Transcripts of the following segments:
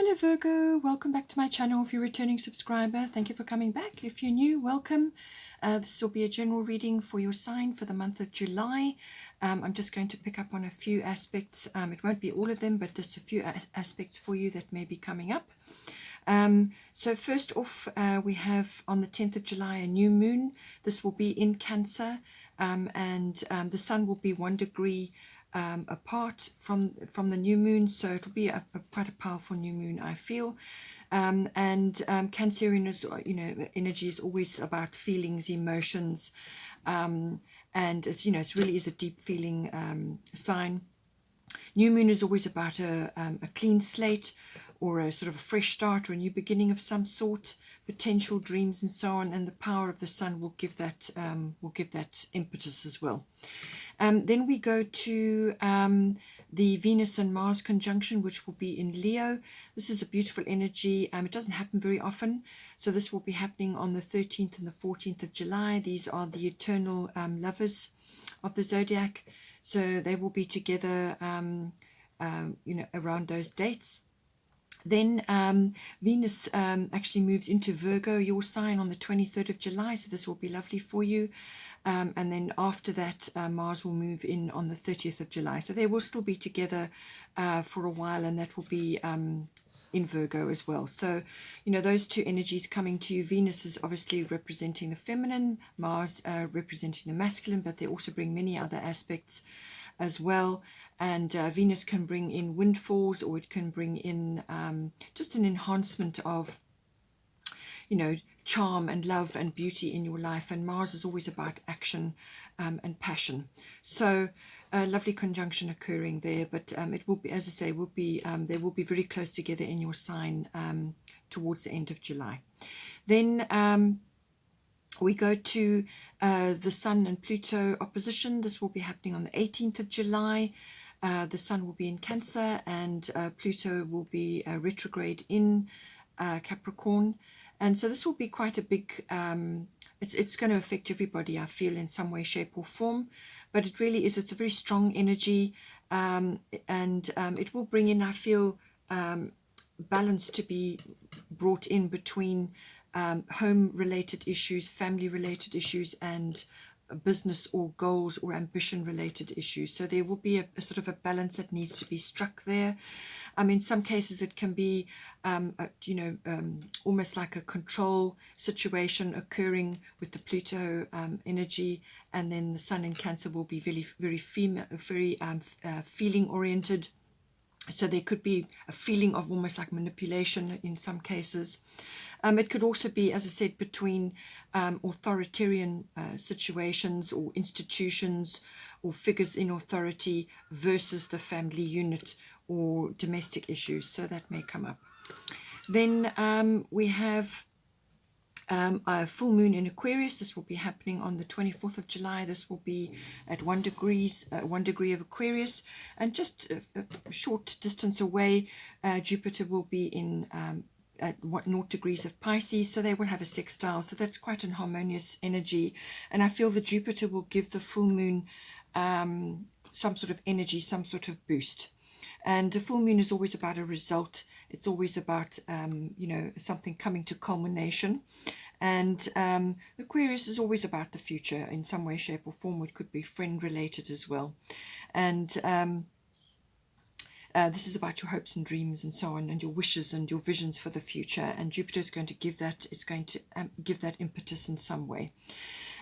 Hello Virgo, welcome back to my channel. If you're a returning subscriber, thank you for coming back. If you're new, welcome. This will be a general reading for your sign for the month of July. I'm just going to pick up on a few aspects. It won't be all of them, but just a few aspects for you that may be coming up. So first off, we have on the 10th of July a new moon. This will be in Cancer, and the sun will be 1 degree apart from the new moon, so it'll be quite a powerful new moon, I feel. Cancerian is, energy is always about feelings, emotions, and as you know, it really is a deep feeling sign. New moon is always about a clean slate, or a sort of a fresh start, or a new beginning of some sort, potential dreams and so on, and the power of the sun will give that impetus as well. Then we go to the Venus and Mars conjunction, which will be in Leo. This is a beautiful energy. It doesn't happen very often, so this will be happening on the 13th and the 14th of July. These are the eternal lovers of the zodiac, so they will be together around those dates. Then Venus actually moves into Virgo, your sign, on the 23rd of July, so this will be lovely for you. And then after that, Mars will move in on the 30th of July, so they will still be together for a while, and that will be in Virgo as well. So, those two energies coming to you. Venus is obviously representing the feminine, Mars representing the masculine, but they also bring many other aspects as well. And Venus can bring in windfalls, or it can bring in just an enhancement of, charm and love and beauty in your life. And Mars is always about action and passion. So a lovely conjunction occurring there, but it will be, as I say, they will be very close together in your sign towards the end of July. Then we go to the Sun and Pluto opposition. This will be happening on the 18th of July. The Sun will be in Cancer, and Pluto will be retrograde in Capricorn. And so this will be quite a big, it's going to affect everybody, I feel, in some way, shape or form. But it really is, it's a very strong energy, and it will bring in, I feel, balance to be brought in between home-related issues, family-related issues, and business or goals or ambition-related issues. So there will be a sort of a balance that needs to be struck there. In some cases it can be, almost like a control situation occurring with the Pluto energy, and then the Sun in Cancer will be very female, very feeling-oriented. So there could be a feeling of almost like manipulation in some cases. It could also be, as I said, between authoritarian situations or institutions or figures in authority versus the family unit or domestic issues. So that may come up. Then we have a full moon in Aquarius. This will be happening on the 24th of July. This will be at 1 degree of Aquarius, and just a short distance away, Jupiter will be in at 0 degrees of Pisces, so they will have a sextile. So that's quite an harmonious energy, and I feel that Jupiter will give the full moon some sort of energy, some sort of boost. And the full moon is always about a result. It's always about, something coming to culmination. And Aquarius is always about the future in some way, shape or form. It could be friend related as well. And this is about your hopes and dreams and so on, and your wishes and your visions for the future. And Jupiter is going to give that, give that impetus in some way.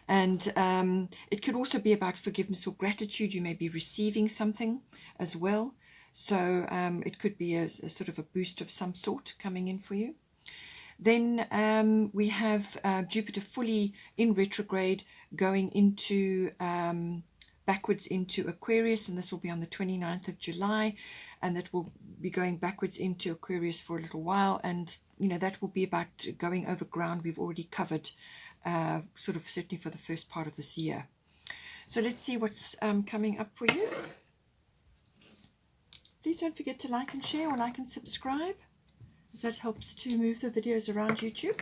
And it could also be about forgiveness or gratitude. You may be receiving something as well. So it could be a sort of a boost of some sort coming in for you. Then we have Jupiter fully in retrograde going into backwards into Aquarius, and this will be on the 29th of July, and that will be going backwards into Aquarius for a little while. And that will be about going over ground we've already covered, sort of certainly for the first part of this year. So let's see what's coming up for you. Please don't forget to like and share, or like and subscribe, as that helps to move the videos around YouTube.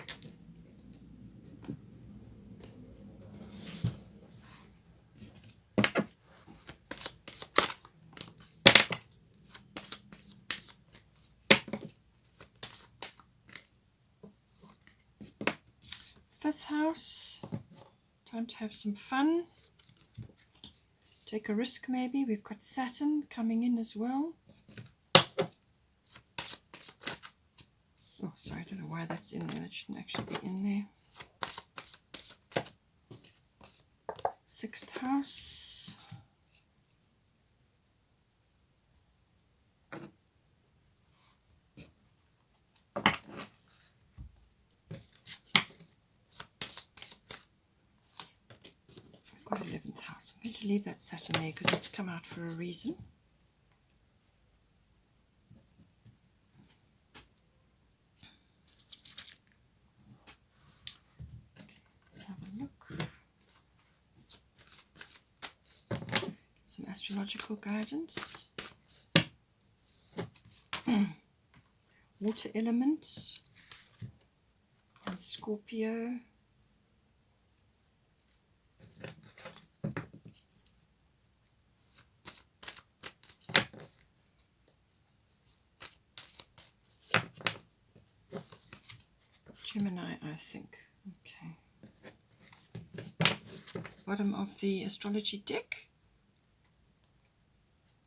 5th house. Time to have some fun. Take a risk maybe. We've got Saturn coming in as well. Oh, sorry, I don't know why that's in there. That shouldn't actually be in there. 6th house. I've got 11th house. I'm going to leave that Saturn there because it's come out for a reason. Let's have a look. Some astrological guidance. Water elements and Scorpio. Gemini, I think. Okay. Bottom of the astrology deck.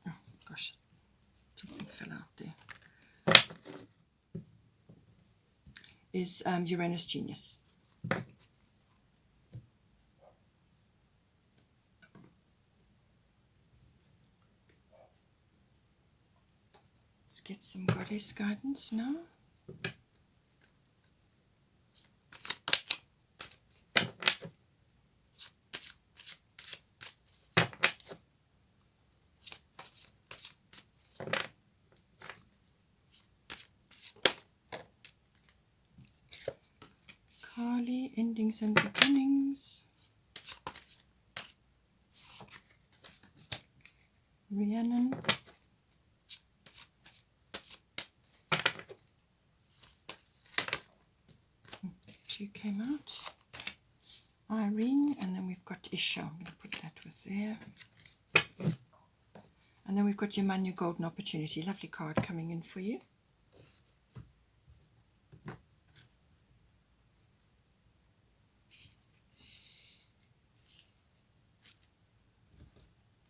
Oh gosh, something fell out there. Is Uranus Genius. Let's get some goddess guidance now. Kali, endings and beginnings. Rhiannon. Two came out. Irene, and then we've got Isha. I'm going to put that with there. And then we've got your Manu Golden Opportunity. Lovely card coming in for you.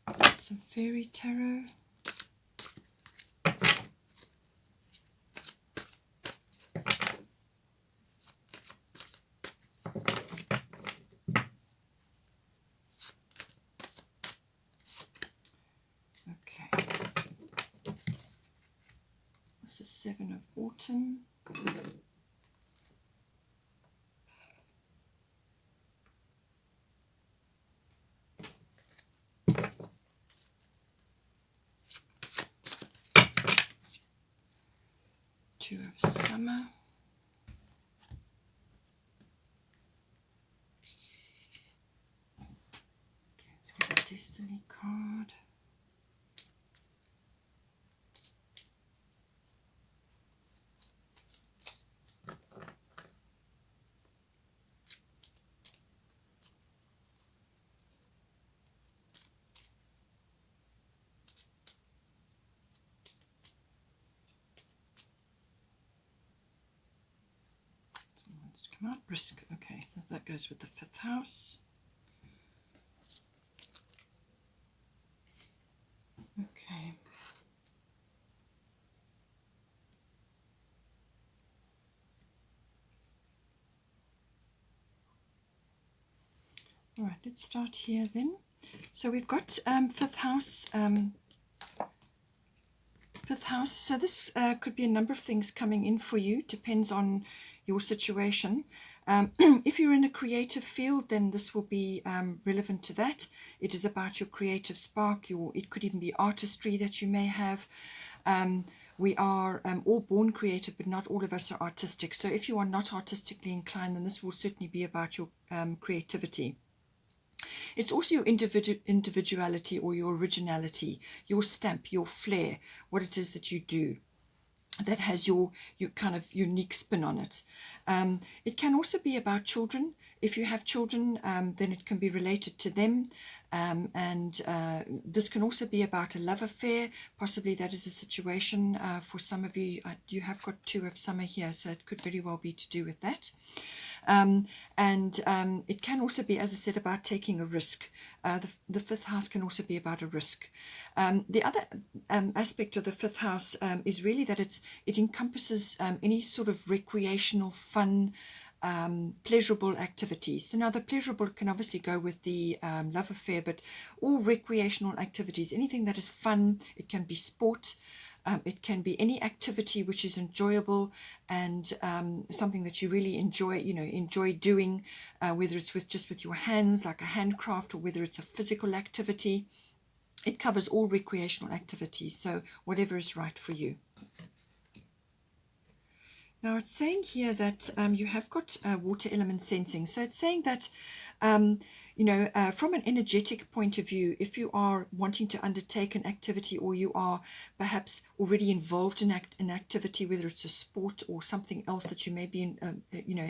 Let's get some Fairy Tarot. The 7 of Autumn. Two of Summer. Okay, let's get a Destiny card. To come out. Brisk. Okay, so that goes with the 5th house. Okay. All right, let's start here then. So we've got 5th house. 5th house. So this could be a number of things coming in for you. Depends on your situation. If you're in a creative field, then this will be relevant to that. It is about your creative spark. It could even be artistry that you may have. We are all born creative, but not all of us are artistic. So if you are not artistically inclined, then this will certainly be about your creativity. It's also your individuality or your originality, your stamp, your flair, what it is that you do that has your kind of unique spin on it. It can also be about children. If you have children, then it can be related to them. And this can also be about a love affair. Possibly that is a situation for some of you. You have got 2 of summer here, so it could very well be to do with that. And it can also be, as I said, about taking a risk. The 5th house can also be about a risk. The other aspect of the 5th house is really that it encompasses any sort of recreational, fun, pleasurable activities. So now the pleasurable can obviously go with the love affair, but all recreational activities, anything that is fun. It can be sport. It can be any activity which is enjoyable and something that you really enjoy doing, whether it's just with your hands, like a handcraft, or whether it's a physical activity. It covers all recreational activities, so whatever is right for you. Now it's saying here that you have got water element sensing. So it's saying that, from an energetic point of view, if you are wanting to undertake an activity, or you are perhaps already involved in an activity, whether it's a sport or something else that you may be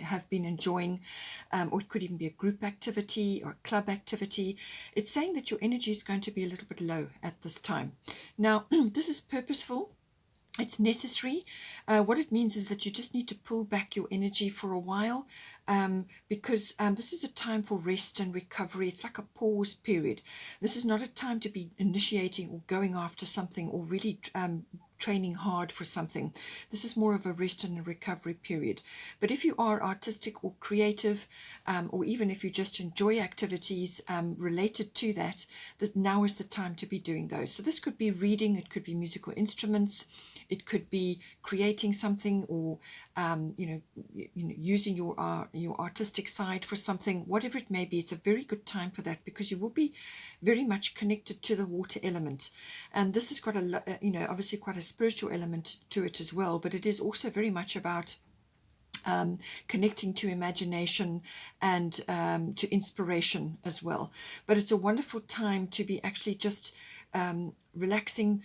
have been enjoying, or it could even be a group activity or a club activity, it's saying that your energy is going to be a little bit low at this time. Now, this is purposeful. It's necessary. What it means is that you just need to pull back your energy for a while, because this is a time for rest and recovery. It's like a pause period. This is not a time to be initiating or going after something, or really training hard for something. This is more of a rest and a recovery period. But if you are artistic or creative, or even if you just enjoy activities related to that, now is the time to be doing those. So this could be reading, it could be musical instruments, it could be creating something, or using your artistic side for something. Whatever it may be, it's a very good time for that, because you will be very much connected to the water element. And this has got obviously quite a spiritual element to it as well, but it is also very much about connecting to imagination and to inspiration as well. But it's a wonderful time to be actually just relaxing,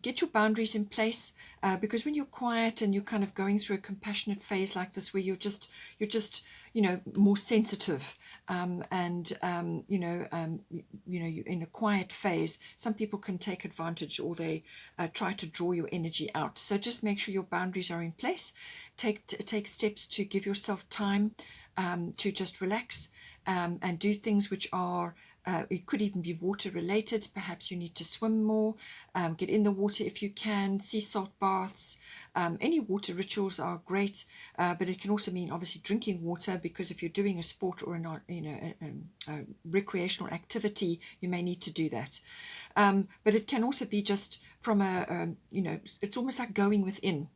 get your boundaries in place, because when you're quiet and you're kind of going through a compassionate phase like this, where you're just more sensitive, you're in a quiet phase, some people can take advantage, or they try to draw your energy out. So just make sure your boundaries are in place. Take steps to give yourself time to just relax, and do things which are it could even be water related. Perhaps you need to swim more, get in the water if you can, sea salt baths. Any water rituals are great, but it can also mean obviously drinking water, because if you're doing a sport or a recreational activity, you may need to do that. But it can also be just from it's almost like going within.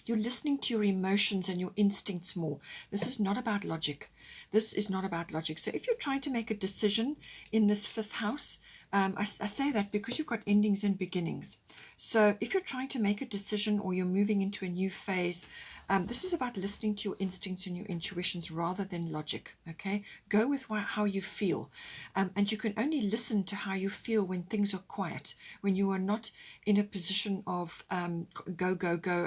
You're listening to your emotions and your instincts more. This is not about logic. This is not about logic. So if you're trying to make a decision in this 5th house, I say that because you've got endings and beginnings. So if you're trying to make a decision, or you're moving into a new phase, this is about listening to your instincts and your intuitions rather than logic. Okay, go with how you feel, and you can only listen to how you feel when things are quiet, when you are not in a position of go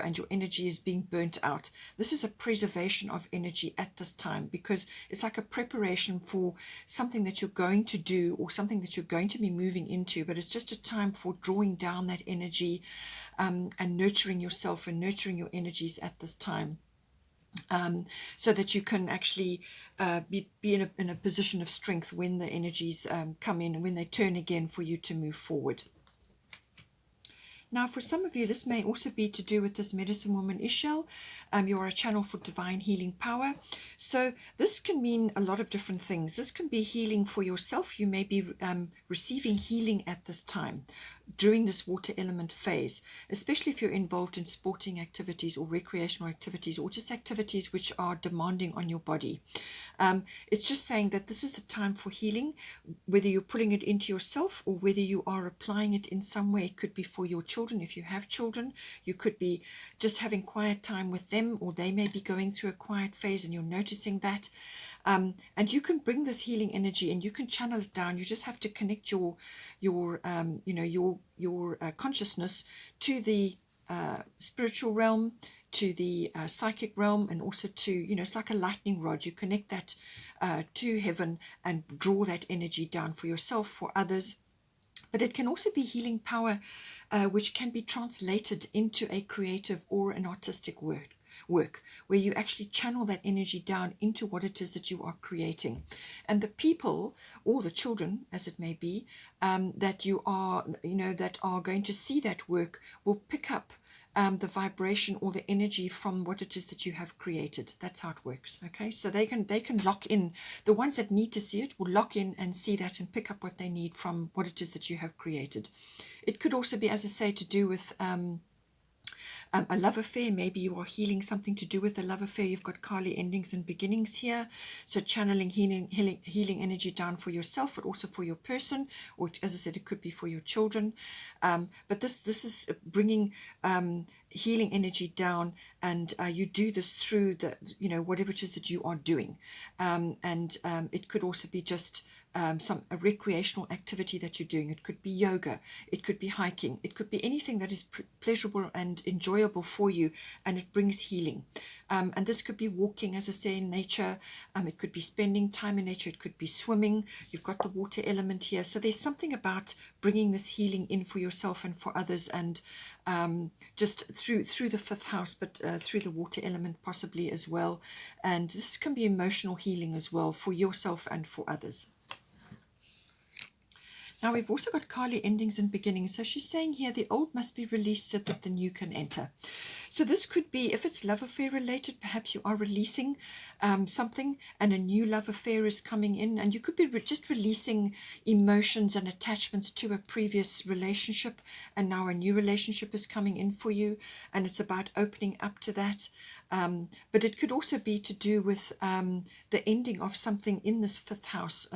and your energy is being burnt out. This is a preservation of energy at this time, because it's like a preparation for something that you're going to do, or something that you're going to be moving into, but it's just a time for drawing down that energy, and nurturing yourself and nurturing your energies at this time, so that you can actually be in a position of strength when the energies come in, and when they turn again, for you to move forward. Now, for some of you, this may also be to do with this medicine woman Ishel. You are a channel for divine healing power. So this can mean a lot of different things. This can be healing for yourself. You may be receiving healing at this time, during this water element phase, especially if you're involved in sporting activities or recreational activities, or just activities which are demanding on your body. It's just saying that this is a time for healing, whether you're pulling it into yourself, or whether you are applying it in some way. It could be for your children. If you have children, you could be just having quiet time with them, or they may be going through a quiet phase and you're noticing that. And you can bring this healing energy, and you can channel it down. You just have to connect your consciousness to the spiritual realm, to the psychic realm, and also to, you know, it's like a lightning rod. You connect that to heaven and draw that energy down for yourself, for others. But it can also be healing power, which can be translated into a creative or an artistic work, where you actually channel that energy down into what it is that you are creating. And the people, or the children as it may be, that you are, you know, that are going to see that work, will pick up the vibration or the energy from what it is that you have created. That's how it works. Okay, so they can lock in. The ones that need to see it will lock in and see that and pick up what they need from what it is that you have created. It could also be, as I say, to do with a love affair. Maybe you are healing something to do with a love affair. You've got Kali endings and beginnings here. So channeling healing energy down for yourself, but also for your person, or as I said, it could be for your children. But this is bringing healing energy down, and you do this through the, you know, whatever it is that you are doing. And it could also be just a recreational activity that you're doing. It could be yoga, it could be hiking, it could be anything that is pleasurable and enjoyable for you, and it brings healing. And this could be walking, as I say, in nature. It could be spending time in nature. It could be swimming. You've got the water element here. So there's something about bringing this healing in for yourself and for others, and just through the fifth house, but through the water element possibly as well. And this can be emotional healing as well for yourself and for others. Now we've also got Kali endings and beginnings. So she's saying here the old must be released so that the new can enter. So this could be, if it's love affair related, perhaps you are releasing something and a new love affair is coming in, and you could be just releasing emotions and attachments to a previous relationship, and now a new relationship is coming in for you, and it's about opening up to that. But it could also be to do with the ending of something in this fifth house,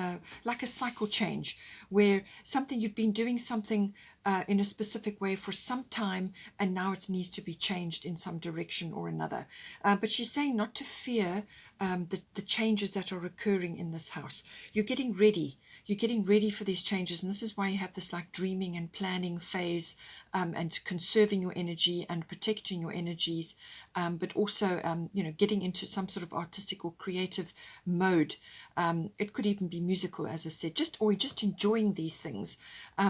like a cycle change, where you've been doing something in a specific way for some time, and now it needs to be changed in some direction or another. But she's saying not to fear the changes that are occurring in this house. You're getting ready. You're getting ready for these changes, and this is why you have this like dreaming and planning phase, and conserving your energy and protecting your energies, but also you know, getting into some sort of artistic or creative mode. It could even be musical, as I said, just enjoying these things,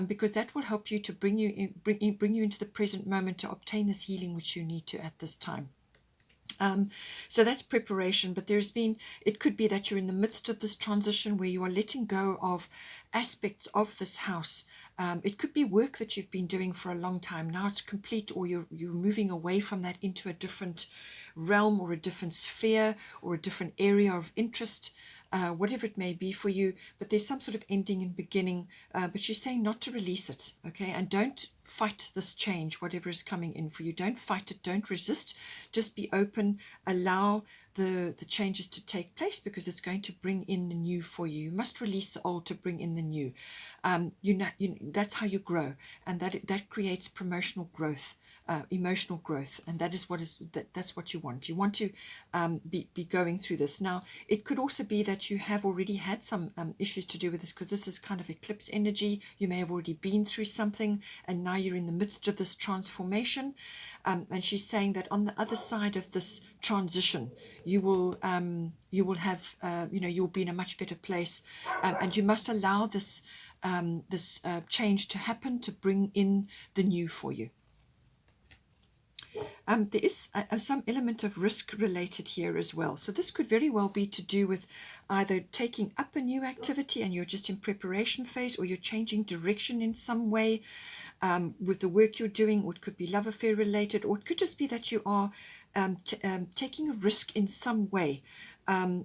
because that will help you to bring you into the present moment to obtain this healing which you need to at this time. So that's preparation, but it could be that you're in the midst of this transition where you are letting go of aspects of this house. It could be work that you've been doing for a long time. Now it's complete, or you're moving away from that into a different realm or a different sphere or a different area of interest. Whatever it may be for you, but there's some sort of ending and beginning, but she's saying not to release it, okay? And don't fight this change, whatever is coming in for you. Don't fight it, don't resist, just be open, allow the changes to take place, because it's going to bring in the new for you. You must release the old to bring in the new. That's how you grow, and that creates promotional growth, emotional growth, and that's what you want. You want to be going through this. Now it could also be that you have already had some issues to do with this, because this is kind of eclipse energy. You may have already been through something, and now you're in the midst of this transformation, and she's saying that on the other side of this transition, you will have you'll be in a much better place, and you must allow this change to happen to bring in the new for you. There is some element of risk related here as well. So this could very well be to do with either taking up a new activity and you're just in preparation phase, or you're changing direction in some way with the work you're doing, or it could be love affair related, or it could just be that you are taking a risk in some way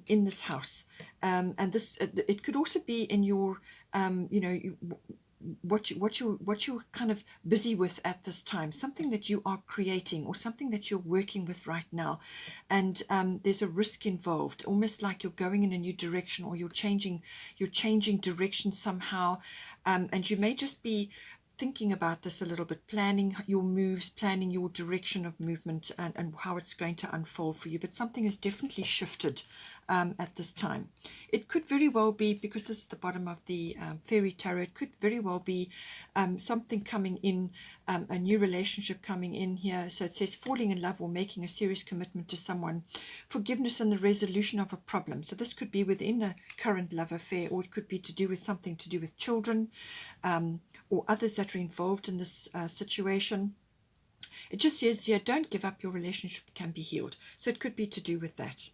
in this house. And this it could also be in your what you're kind of busy with at this time, something that you are creating or something that you're working with right now, and there's a risk involved, almost like you're going in a new direction, or you're changing direction somehow, and you may just be thinking about this a little bit, planning your moves, planning your direction of movement, and how it's going to unfold for you. But something has definitely shifted at this time. It could very well be, because this is the bottom of the fairy tarot, it could very well be something coming in, a new relationship coming in here. So it says falling in love or making a serious commitment to someone, forgiveness and the resolution of a problem. So this could be within a current love affair, or it could be to do with something to do with children, or others that are involved in this situation. It just says here, don't give up, your relationship can be healed. So it could be to do with that.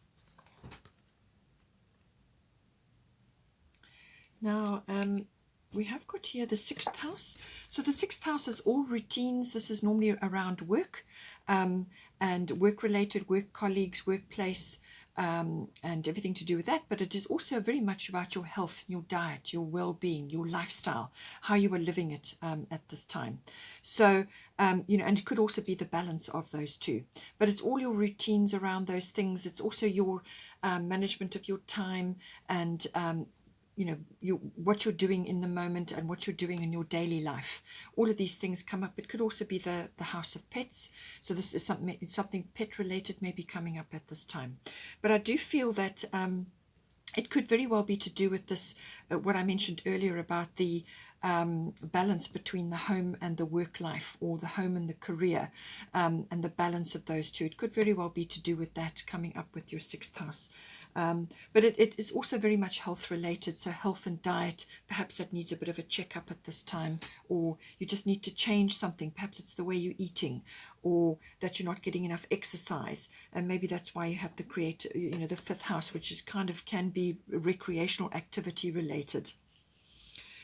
Now, we have got here the 6th house. So the 6th house is all routines. This is normally around work, and work-related, work colleagues, workplace, and everything to do with that. But it is also very much about your health, your diet, your well-being, your lifestyle, how you are living it at this time. So, and it could also be the balance of those two. But it's all your routines around those things. It's also your management of your time, and what you're doing in the moment and what you're doing in your daily life. All of these things come up. It could also be the house of pets. So this is something pet related maybe coming up at this time. But I do feel that it could very well be to do with this, what I mentioned earlier about the balance between the home and the work life, or the home and the career, and the balance of those two. It could very well be to do with that coming up with your 6th house. But it is also very much health related. So health and diet, perhaps that needs a bit of a checkup at this time, or you just need to change something. Perhaps it's the way you're eating, or that you're not getting enough exercise, and maybe that's why you have the the 5th house, which is can be recreational activity related.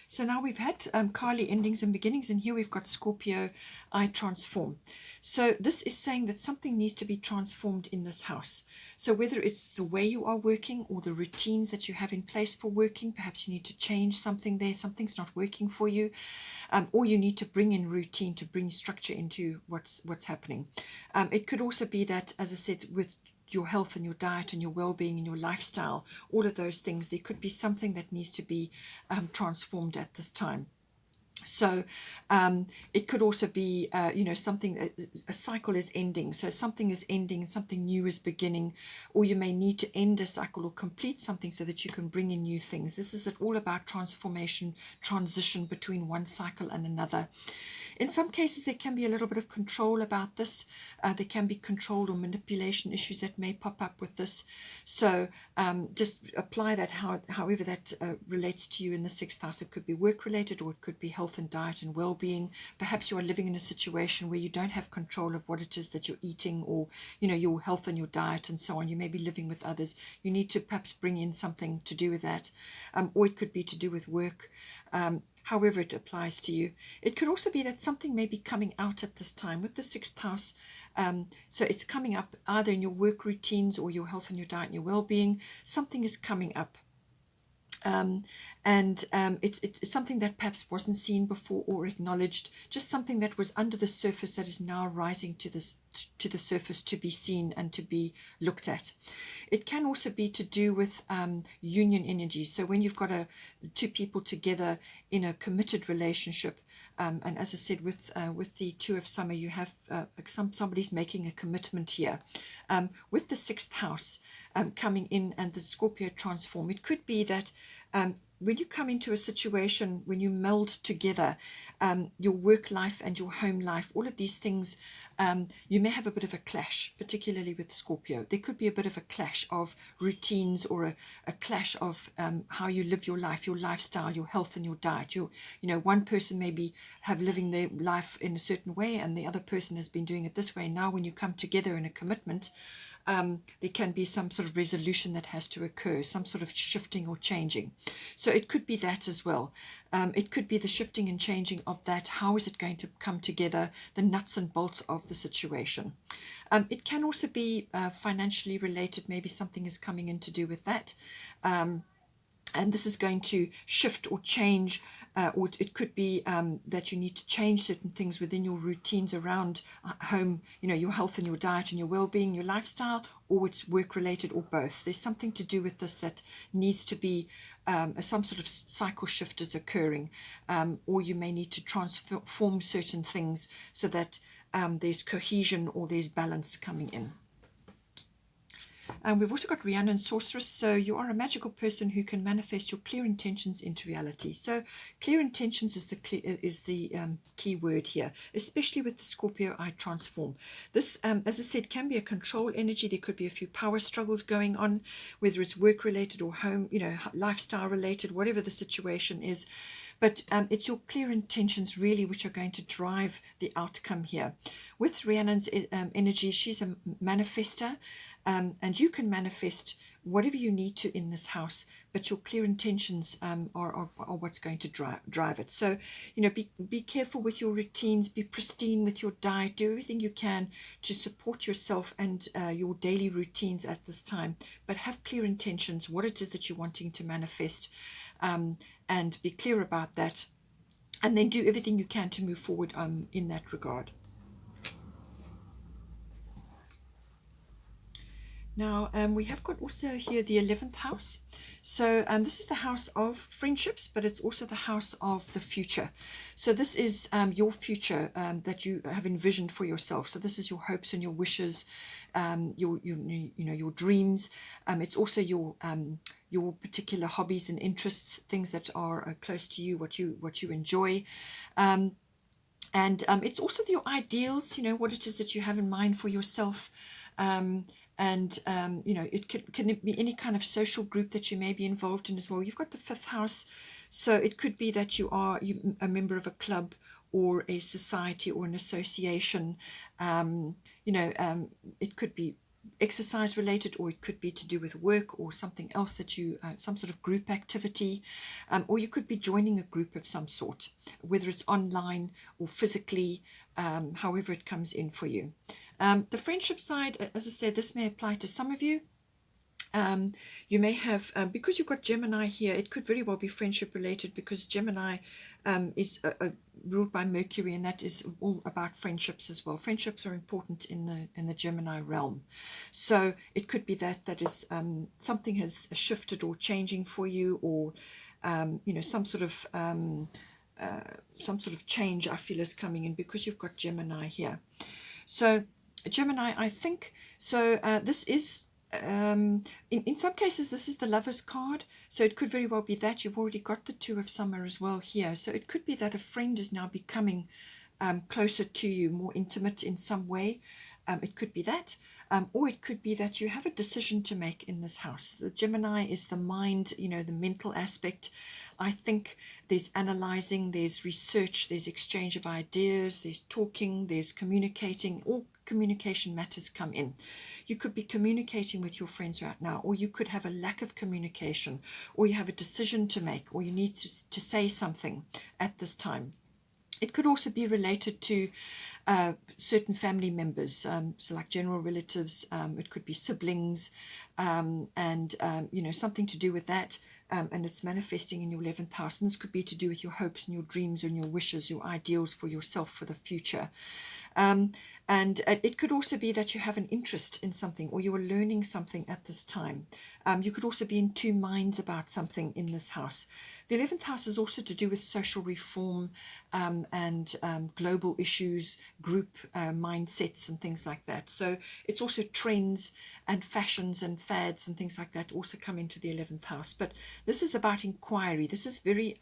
So now we've had Kali endings and beginnings, and here we've got Scorpio, I transform. So this is saying that something needs to be transformed in this house. So whether it's the way you are working, or the routines that you have in place for working, perhaps you need to change something there, something's not working for you, or you need to bring in routine to bring structure into what's happening. It could also be that, as I said, with your health and your diet and your well-being and your lifestyle, all of those things, there could be something that needs to be transformed at this time. So it could also be, something, a cycle is ending. So something is ending and something new is beginning, or you may need to end a cycle or complete something so that you can bring in new things. This is all about transformation, transition between one cycle and another. In some cases, there can be a little bit of control about this. There can be control or manipulation issues that may pop up with this. So just apply that however that relates to you in the 6th house. It could be work-related, or it could be health and diet and well-being. Perhaps you are living in a situation where you don't have control of what it is that you're eating, or your health and your diet and so on. You may be living with others. You need to perhaps bring in something to do with that, or it could be to do with work. However it applies to you. It could also be that something may be coming out at this time with the 6th house. So it's coming up either in your work routines, or your health and your diet and your well-being. Something is coming up. It's something that perhaps wasn't seen before or acknowledged, just something that was under the surface that is now rising to the surface to be seen and to be looked at. It can also be to do with union energy. So when you've got two people together in a committed relationship, and as I said, with the 2 of summer, you have somebody's making a commitment here. With the 6th house coming in and the Scorpio transform, it could be that when you come into a situation, when you meld together your work life and your home life, all of these things, you may have a bit of a clash, particularly with Scorpio. There could be a bit of a clash of routines, or a clash of how you live your life, your lifestyle, your health and your diet. One person maybe have living their life in a certain way, and the other person has been doing it this way. Now when you come together in a commitment, there can be some sort of resolution that has to occur, some sort of shifting or changing. So it could be that as well. It could be the shifting and changing of that. How is it going to come together? The nuts and bolts of the situation. It can also be financially related. Maybe something is coming in to do with that. and this is going to shift or change, or it could be that you need to change certain things within your routines around home, your health and your diet and your well-being, your lifestyle, or it's work-related, or both. There's something to do with this that needs to be some sort of cycle shift is occurring, or you may need to transform certain things so that there's cohesion or there's balance coming in. We've also got Rhiannon Sorceress. So you are a magical person who can manifest your clear intentions into reality. So clear intentions is the key word here, especially with the Scorpio I transform. This, as I said, can be a control energy. There could be a few power struggles going on, whether it's work related or home, lifestyle related, whatever the situation is. But it's your clear intentions really which are going to drive the outcome here. With Rhiannon's energy, she's a manifester, and you can manifest whatever you need to in this house, but your clear intentions are what's going to drive it. So, be careful with your routines, be pristine with your diet, do everything you can to support yourself and your daily routines at this time, but have clear intentions, what it is that you're wanting to manifest, and be clear about that, and then do everything you can to move forward in that regard. Now, we have got also here the 11th house. So this is the house of friendships, but it's also the house of the future. So this is your future that you have envisioned for yourself. So this is your hopes and your wishes, your dreams. It's also your particular hobbies and interests, things that are close to you, what you enjoy. And it's also your ideals, what it is that you have in mind for yourself. And it can be any kind of social group that you may be involved in as well. You've got the 5th house, so it could be that you are a member of a club or a society or an association. It could be exercise related, or it could be to do with work or something else that you some sort of group activity, or you could be joining a group of some sort, whether it's online or physically, however it comes in for you. The friendship side, as I said, this may apply to some of you. You may have, because you've got Gemini here, it could very well be friendship related, because Gemini is ruled by Mercury, and that is all about friendships as well. Friendships are important in the Gemini realm. So it could be that is something has shifted or changing for you, or some sort of change I feel is coming in because you've got Gemini here. So Gemini, I think, so this is, in some cases, this is the Lover's card. So it could very well be that you've already got the Two of Summer as well here. So it could be that a friend is now becoming closer to you, more intimate in some way. It could be that, or it could be that you have a decision to make in this house. The Gemini is the mind, the mental aspect. I think there's analyzing, there's research, there's exchange of ideas, there's talking, there's communicating. All communication matters come in. You could be communicating with your friends right now, or you could have a lack of communication, or you have a decision to make, or you need to say something at this time. It could also be related to certain family members, so like general relatives. It could be siblings, and something to do with that, and it's manifesting in your 11th house. And this could be to do with your hopes and your dreams and your wishes, your ideals for yourself for the future. And it could also be that you have an interest in something, or you are learning something at this time. You could also be in two minds about something in this house. The 11th house is also to do with social reform, and global issues, group mindsets and things like that. So it's also trends and fashions and fads and things like that also come into the 11th house. But this is about inquiry. This is very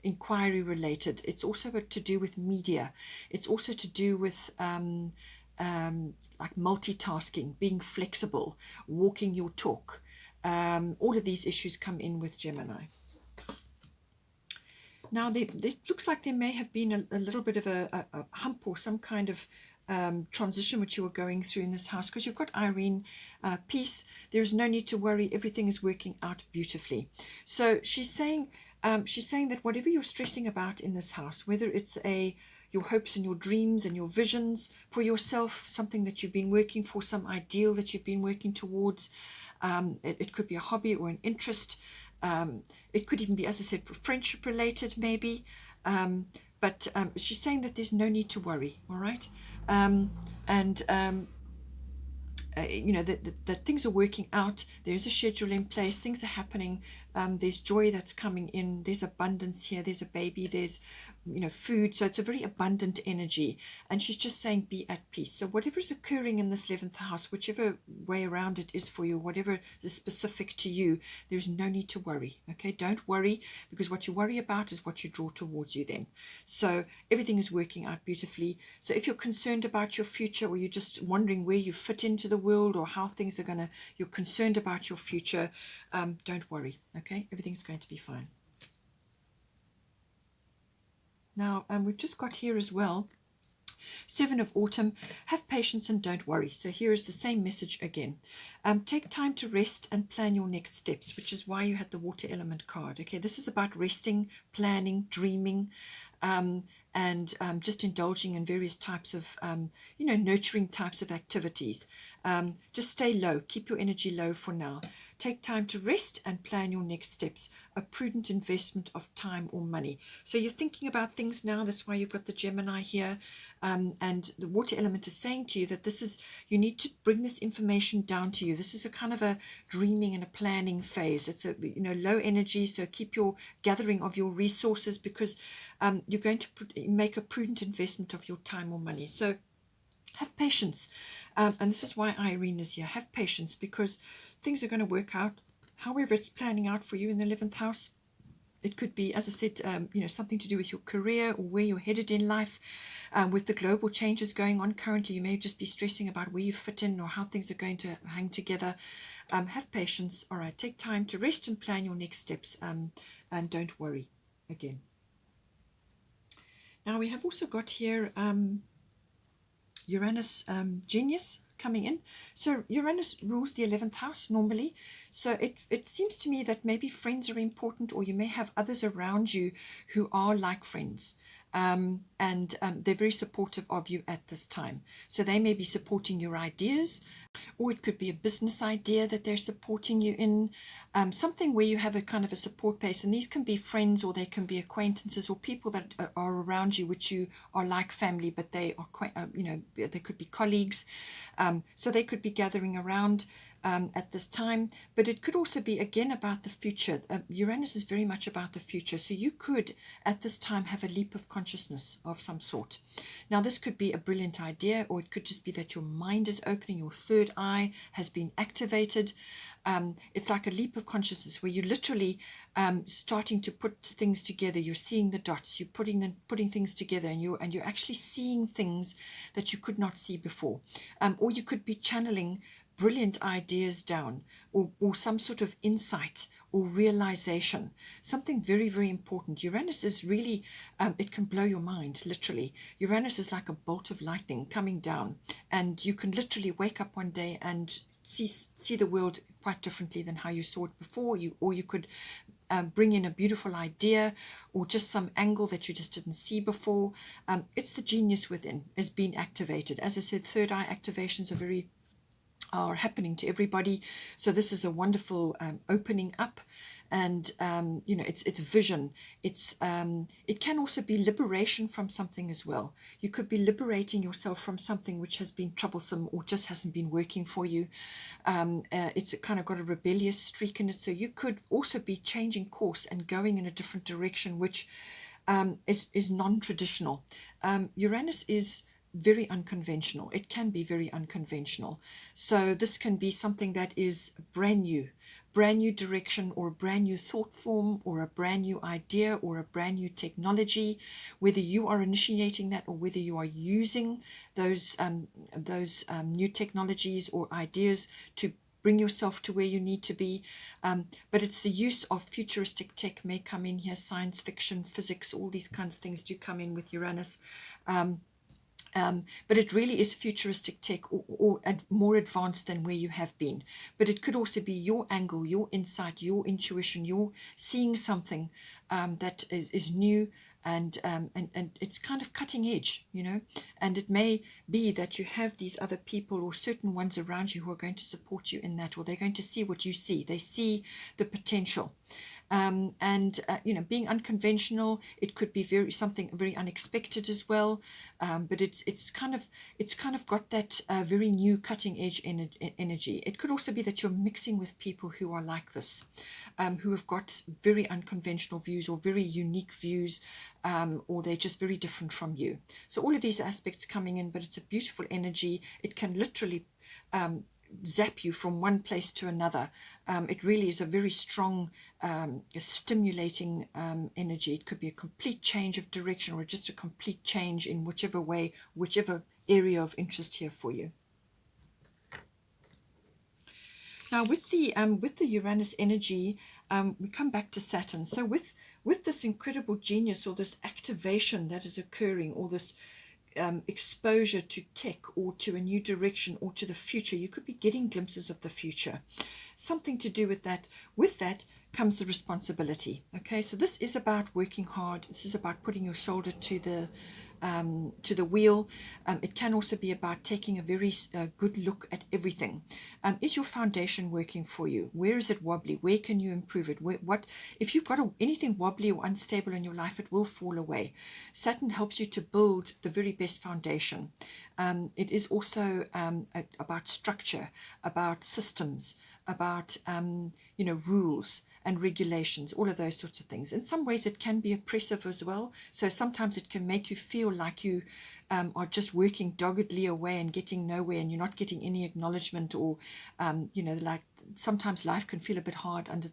inquiry related. It's also to do with media. It's also to do with like multitasking, being flexible, walking your talk. All of these issues come in with Gemini. Now, it looks like there may have been a little bit of a hump or some kind of transition which you were going through in this house, because you've got Irene, peace. There's no need to worry. Everything is working out beautifully. So she's saying that whatever you're stressing about in this house, whether it's your hopes and your dreams and your visions for yourself, something that you've been working for, some ideal that you've been working towards, it could be a hobby or an interest. It could even be, as I said, friendship related maybe. But she's saying that there's no need to worry, all right? And you know, that things are working out. There's a schedule in place. Things are happening. There's joy that's coming in. There's abundance here. There's a baby. There's, you know, food. So it's a very abundant energy. And she's just saying, be at peace. So whatever is occurring in this 11th house, whichever way around it is for you, whatever is specific to you, there's no need to worry. Okay, don't worry, because what you worry about is what you draw towards you then. So everything is working out beautifully. So if you're concerned about your future, or you're just wondering where you fit into the world or how things are going to, you're concerned about your future, don't worry. Okay, everything's going to be fine. Now, we've just got here as well, 7 of Autumn, have patience and don't worry. So here is the same message again. Take time to rest and plan your next steps, which is why you had the water element card. Okay, this is about resting, planning, dreaming, and just indulging in various types of, you know, nurturing types of activities. Just stay low, keep your energy low for now. Take time to rest and plan your next steps, a prudent investment of time or money. So you're thinking about things now, that's why you've got the Gemini here, and the water element is saying to you that this is, you need to bring this information down to you. This is a kind of a dreaming and a planning phase. It's a, you know, low energy, so keep your gathering of your resources, because you're going to make a prudent investment of your time or money. So have patience, and this is why Irene is here. Have patience, because things are going to work out however it's planning out for you in the 11th house. It could be, as I said, you know, something to do with your career or where you're headed in life. With the global changes going on currently, you may just be stressing about where you fit in or how things are going to hang together. Have patience. All right, take time to rest and plan your next steps, and don't worry again. Now we have also got here Uranus genius coming in. So Uranus rules the 11th house normally. So it seems to me that maybe friends are important, or you may have others around you who are like friends. And they're very supportive of you at this time. So they may be supporting your ideas, or it could be a business idea that they're supporting you in, something where you have a kind of a support base. And these can be friends, or they can be acquaintances, or people that are around you, which you are like family, but they are quite, you know, they could be colleagues. So they could be gathering around at this time, but it could also be again about the future. Uranus is very much about the future, so you could at this time have a leap of consciousness of some sort. Now this could be a brilliant idea, or it could just be that your mind is opening, your third eye has been activated. It's like a leap of consciousness where you're literally starting to put things together. You're seeing the dots, you're putting things together, and you're actually seeing things that you could not see before. Or you could be channeling brilliant ideas down, or some sort of insight or realization, something very, very important. Uranus is really, it can blow your mind, literally. Uranus is like a bolt of lightning coming down, and you can literally wake up one day and see the world quite differently than how you saw it before. Or you could bring in a beautiful idea, or just some angle that you just didn't see before. It's the genius within is being activated. As I said, third eye activations are happening to everybody. So this is a wonderful opening up, and you know, it's vision. It can also be liberation from something as well. You could be liberating yourself from something which has been troublesome or just hasn't been working for you. It's kind of got a rebellious streak in it. So you could also be changing course and going in a different direction, which is non-traditional. Uranus is very unconventional. It can be very unconventional. So this can be something that is brand new direction, or a brand new thought form, or a brand new idea, or a brand new technology, whether you are initiating that or whether you are using those new technologies or ideas to bring yourself to where you need to be. But it's the use of futuristic tech may come in here, science fiction, physics, all these kinds of things do come in with Uranus. But it really is futuristic tech, or more advanced than where you have been. But it could also be your angle, your insight, your intuition, your seeing something that is new, and it's kind of cutting edge, you know, and it may be that you have these other people or certain ones around you who are going to support you in that, or they're going to see what you see. They see the potential. You know, being unconventional, it could be something very unexpected as well, but it's kind of got that very new cutting edge energy. It could also be that you're mixing with people who are like this, who have got very unconventional views or very unique views, or they're just very different from you. So all of these aspects coming in, but it's a beautiful energy. It can literally zap you from one place to another. It really is a very strong, stimulating energy. It could be a complete change of direction or just a complete change in whichever way, whichever area of interest here for you. Now with the Uranus energy, we come back to Saturn. So with this incredible genius or this activation that is occurring, or this exposure to tech or to a new direction or to the future, you could be getting glimpses of the future, something to do with that. With that comes the responsibility. Okay, so this is about working hard. This is about putting your shoulder to the wheel. It can also be about taking a very good look at everything. Is your foundation working for you? Where is it wobbly? Where can you improve it? What if you've got anything wobbly or unstable in your life, it will fall away. Saturn helps you to build the very best foundation. It is also about structure, about systems, about you know, rules and regulations, all of those sorts of things. In some ways it can be oppressive as well. So sometimes it can make you feel like you are just working doggedly away and getting nowhere, and you're not getting any acknowledgement, or you know, like sometimes life can feel a bit hard under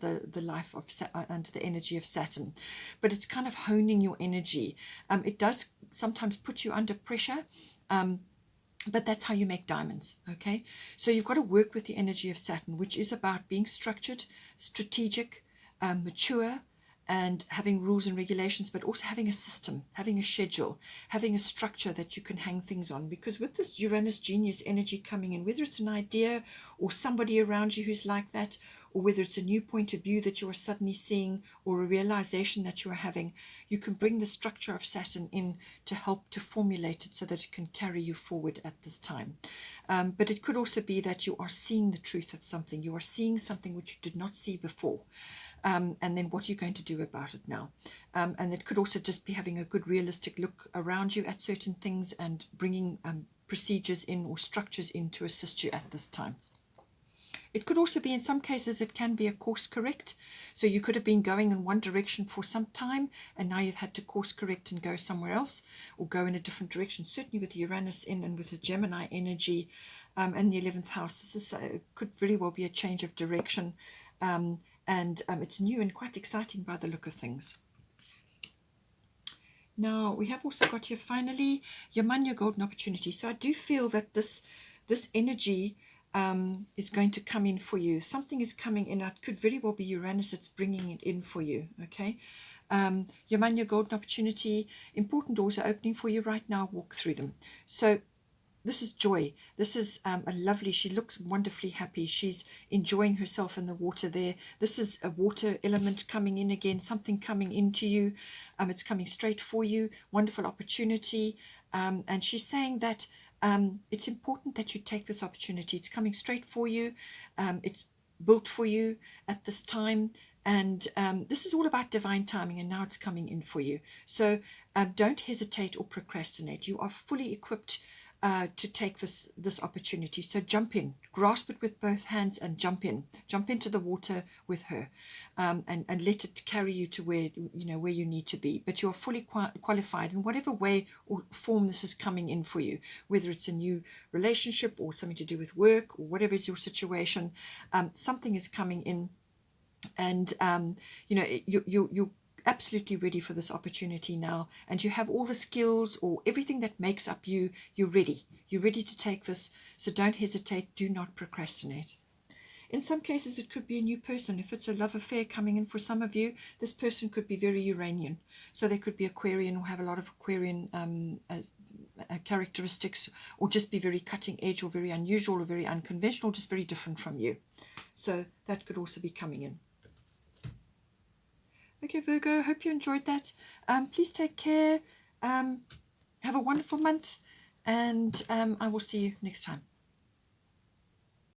under the energy of Saturn. But it's kind of honing your energy. It does sometimes put you under pressure, but that's how you make diamonds. Okay, so you've got to work with the energy of Saturn, which is about being structured, strategic, mature, and having rules and regulations, but also having a system, having a schedule, having a structure that you can hang things on. Because with this Uranus genius energy coming in, whether it's an idea or somebody around you who's like that, or whether it's a new point of view that you are suddenly seeing, or a realization that you are having, you can bring the structure of Saturn in to help to formulate it so that it can carry you forward at this time. But it could also be that you are seeing the truth of something. You are seeing something which you did not see before. And then what are you going to do about it now? And it could also just be having a good realistic look around you at certain things and bringing procedures in or structures in to assist you at this time. It could also be, in some cases, it can be a course correct. So you could have been going in one direction for some time, and now you've had to course correct and go somewhere else, or go in a different direction. Certainly with Uranus in and with the Gemini energy and the 11th house, this is could very well be a change of direction. And it's new and quite exciting by the look of things. Now, we have also got here, finally, your money, your golden opportunity. So I do feel that this energy is going to come in for you. Something is coming in. It could very well be Uranus that's bringing it in for you, okay? Your money, your golden opportunity. Important doors are opening for you right now. Walk through them. So this is joy. This is a lovely, she looks wonderfully happy. She's enjoying herself in the water there. This is a water element coming in again, something coming into you. It's coming straight for you. Wonderful opportunity. And she's saying that it's important that you take this opportunity. It's coming straight for you. It's built for you at this time. And this is all about divine timing, and now it's coming in for you. So don't hesitate or procrastinate. You are fully equipped to take this opportunity. So jump in, grasp it with both hands, and jump into the water with her, and let it carry you to where you need to be. But you're fully qualified in whatever way or form this is coming in for you, whether it's a new relationship or something to do with work or whatever is your situation. Something is coming in, and you're absolutely ready for this opportunity now, and you have all the skills or everything that makes up you. You're ready to take this. So don't hesitate, do not procrastinate. In some cases it could be a new person. If it's a love affair coming in for some of you, this person could be very Uranian, so they could be Aquarian or have a lot of Aquarian characteristics, or just be very cutting edge or very unusual or very unconventional, just very different from you. So that could also be coming in. Okay, Virgo, hope you enjoyed that. Please take care. Have a wonderful month, and I will see you next time.